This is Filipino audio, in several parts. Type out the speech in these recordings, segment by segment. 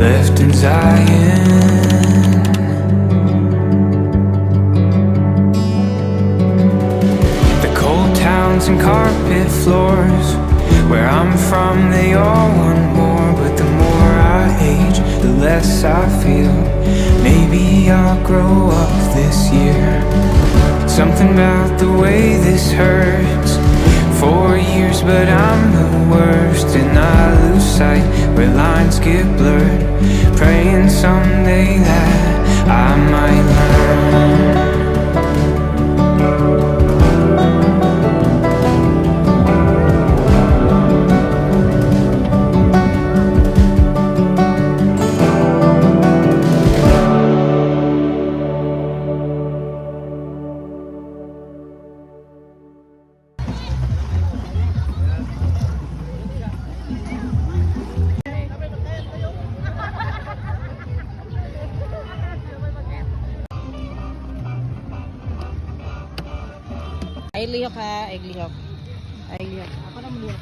Left in Zion, the cold towns and carpet floors. Where I'm from, they all want more, but the more I age, the less I feel. Maybe I'll grow up this year. Something about the way this hurts. 4 years, but I'm the worst, and I lose sight where lines get blurred. Praying someday that I might learn. Ay lihok ha, ay lihok. Ay lihok. Ako na lihok.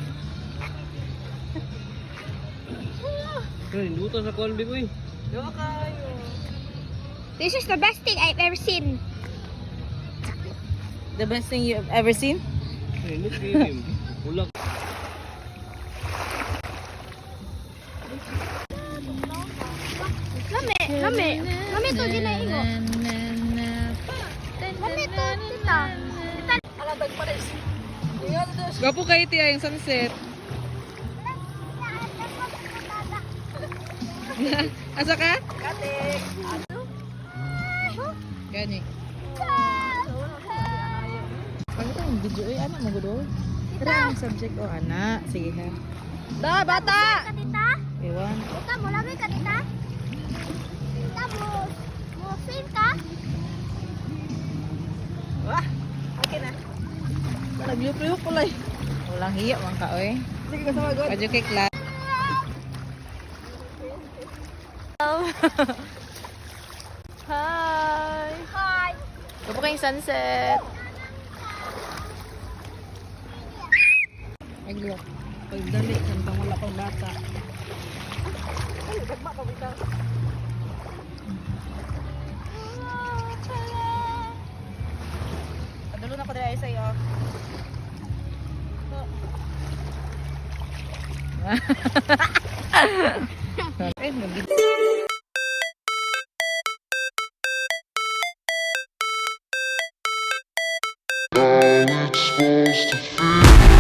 Luto sa corned beef, uy. Lihok kayo. This is the best thing I've ever seen. The best thing you've ever seen? Ay, look at him. Ulak. Lami to ginaingo. Lami to tita. Alatag pa rin. Gapo kayo tiya yung sunset. Asa ka? Kate. Gani. Ano to yung video? Ay, ano magudol? Tira ang subject o anak. Sige ha. Da, bata! Tita? Ewan. Tita mo lami ka tita? Tita mo film ka? Wah, okay na. Nag-lupihok ko lang. Walang hiya, mga ka-oy. Sige, kasama God. Kadyo kay class. Hi! Hi. Gapo kayong sunset. Ay, look. Pag dali, kantang wala pang bata. Ay, gagma pa bitaw. Padalo na ko dali sa'yo. Eh, nabit. How it's supposed to feel.